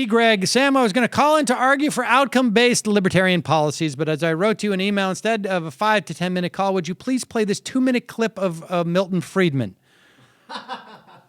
Greg, Sam, I was going to call in to argue for outcome-based libertarian policies, but as I wrote to you an email, instead of a 5 to 10 minute call, would you please play this 2-minute clip of Milton Friedman?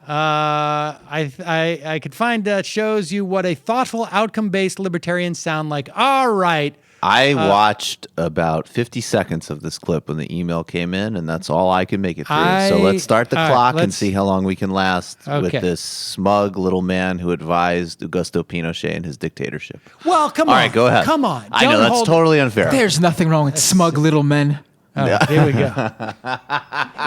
I could find that shows you what a thoughtful outcome-based libertarians sound like. All right. I watched about 50 seconds of this clip when the email came in, and that's all I can make it through. So let's start the clock and see how long we can last with this smug little man who advised Augusto Pinochet and his dictatorship. Well, come on. All right, go ahead. Come on. I know, that's totally unfair. There's nothing wrong with smug little men. Oh, here we go.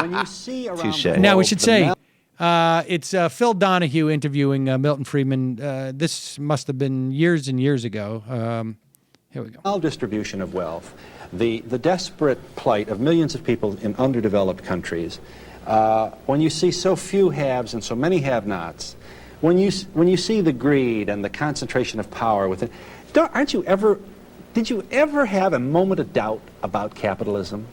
When you see around Touche. the world, Now, we should say it's Phil Donahue interviewing Milton Friedman. This must have been years and years ago. Here we go. Maldistribution of wealth, the desperate plight of millions of people in underdeveloped countries, when you see so few haves and so many have-nots, when you see the greed and the concentration of power within, did you ever have a moment of doubt about capitalism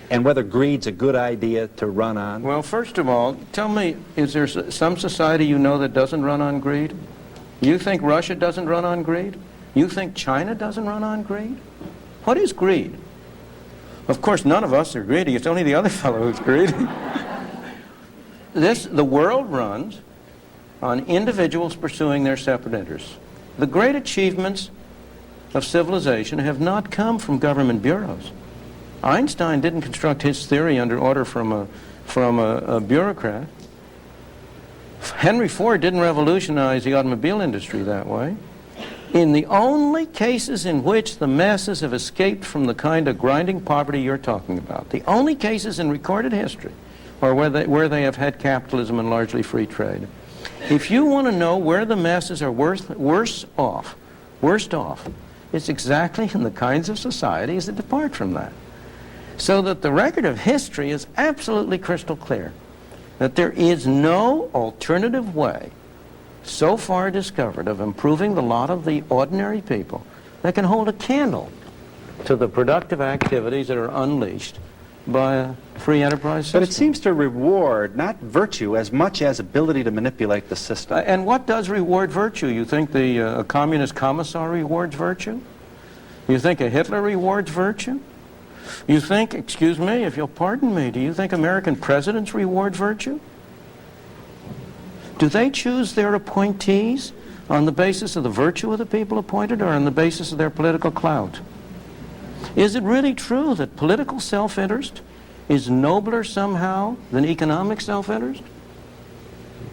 and whether greed's a good idea to run on? Well, first of all, tell me, is there some society you know that doesn't run on greed? You think Russia doesn't run on greed? You think China doesn't run on greed? What is greed? Of course, none of us are greedy. It's only the other fellow who's greedy. The world runs on individuals pursuing their separate interests. The great achievements of civilization have not come from government bureaus. Einstein didn't construct his theory under order from a bureaucrat. Henry Ford didn't revolutionize the automobile industry that way. In the only cases in which the masses have escaped from the kind of grinding poverty you're talking about, the only cases in recorded history are where they have had capitalism and largely free trade. If you want to know where the masses are worst off, it's exactly in the kinds of societies that depart from that. So that the record of history is absolutely crystal clear, that there is no alternative way so far discovered of improving the lot of the ordinary people that can hold a candle to the productive activities that are unleashed by a free enterprise system. But it seems to reward not virtue as much as ability to manipulate the system. And what does reward virtue? You think a communist commissar rewards virtue? You think a Hitler rewards virtue? You think, excuse me, if you'll pardon me, do you think American presidents reward virtue? Do they choose their appointees on the basis of the virtue of the people appointed or on the basis of their political clout? Is it really true that political self-interest is nobler somehow than economic self-interest?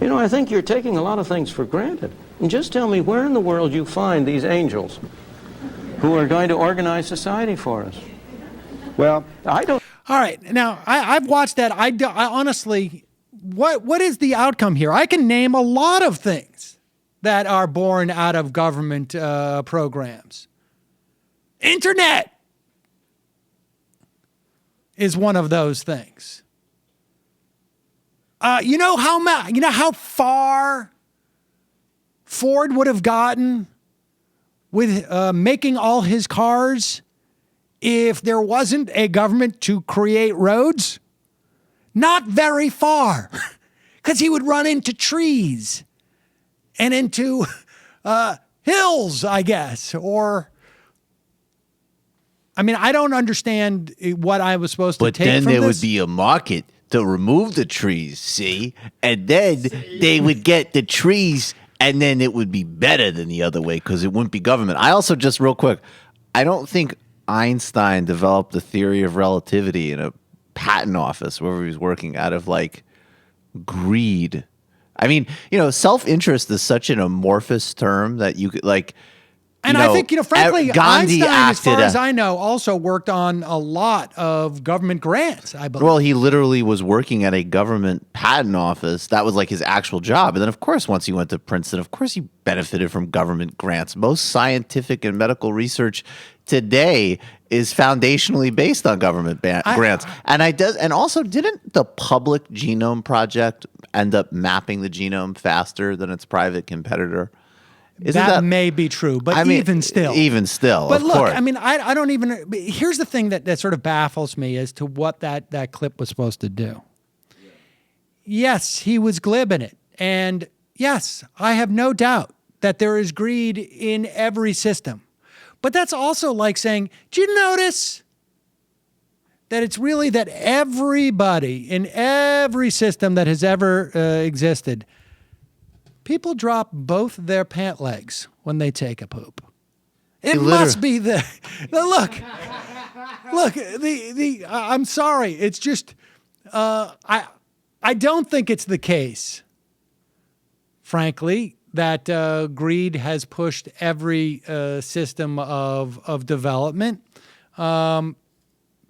You know, I think you're taking a lot of things for granted. And just tell me where in the world you find these angels who are going to organize society for us. Well, I don't. All right. Now, I've watched that. I honestly... What is the outcome here? I can name a lot of things that are born out of government programs. Internet is one of those things. You know how far Ford would have gotten with making all his cars if there wasn't a government to create roads? Not very far, because he would run into trees and into hills, I guess. Or, I mean, I don't understand what I was supposed to take from this. But then there would be a market to remove the trees, see? And then they would get the trees, and then it would be better than the other way because it wouldn't be government. I also, just real quick, I don't think Einstein developed the theory of relativity in a patent office wherever he was working out of like greed. I mean, you know, self-interest is such an amorphous term that you could like, and I think, frankly, Gandhi Einstein, as far as I know, also worked on a lot of government grants, I believe. Well, he literally was working at a government patent office. That was like his actual job. And then, of course, once he went to Princeton, of course, he benefited from government grants. Most scientific and medical research today is foundationally based on government grants. And also, didn't the Public Genome Project end up mapping the genome faster than its private competitor? That may be true, but even still. But look, course. I mean, I don't even... Here's the thing that sort of baffles me as to what that clip was supposed to do. Yes, he was glib in it. And yes, I have no doubt that there is greed in every system. But that's also like saying, do you notice that it's really that everybody in every system that has ever existed, people drop both their pant legs when they take a poop. It must be the look. I'm sorry. It's just I don't think it's the case, frankly, that greed has pushed every system of development.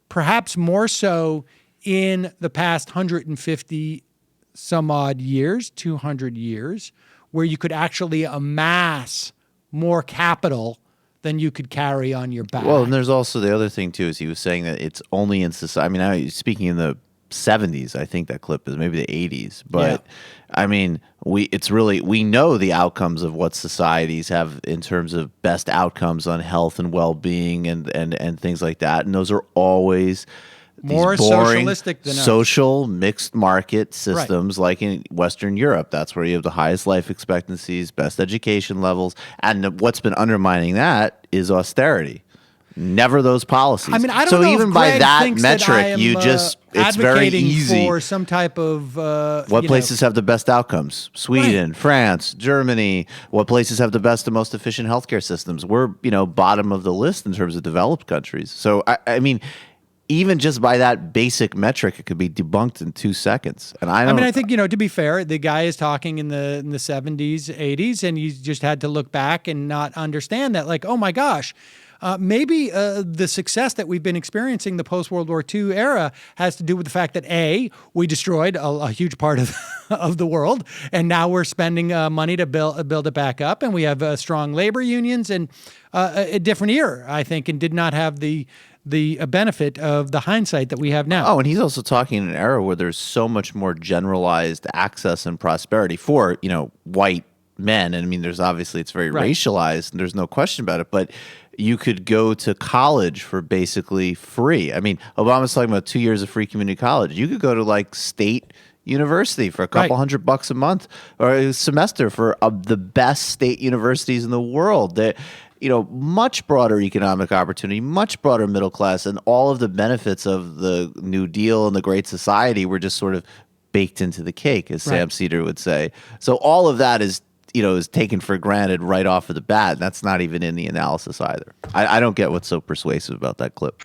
Perhaps more so in the past 150 some odd years, 200 years, where you could actually amass more capital than you could carry on your back. Well, and there's also the other thing too, is he was saying that it's only in society. I mean, speaking in the 70s, I think that clip is maybe the 80s, but I mean, we know the outcomes of what societies have in terms of best outcomes on health and well-being and things like that, and those are always more these boring, socialistic than social mixed market systems like in Western Europe. That's where you have the highest life expectancies, best education levels, and what's been undermining that is austerity. Never those policies. I mean, I don't so know even if by Greg that thinks metric, that I am, you just it's very advocating easy. for some type of What places have the best outcomes? Sweden, France, Germany. What places have the best and most efficient healthcare systems? We're bottom of the list in terms of developed countries. So I mean, even just by that basic metric, it could be debunked in 2 seconds. And I think to be fair, the guy is talking in the 70s, 80s, and you just had to look back and not understand that, like, oh my gosh. Maybe the success that we've been experiencing the post-World War II era has to do with the fact that, A, we destroyed a huge part of the world, and now we're spending money to build it back up, and we have strong labor unions and a different era, I think, and did not have the benefit of the hindsight that we have now. Oh, and he's also talking in an era where there's so much more generalized access and prosperity for, white men. And I mean, it's very racialized, and there's no question about it, but you could go to college for basically free. I mean, Obama's talking about 2 years of free community college. You could go to like state university for a couple $100 a month or a semester for the best state universities in the world. That much broader economic opportunity, much broader middle class, and all of the benefits of the New Deal and the Great Society were just sort of baked into the cake, as Sam Seder would say. So all of that is taken for granted right off of the bat. That's not even in the analysis either. I don't get what's so persuasive about that clip.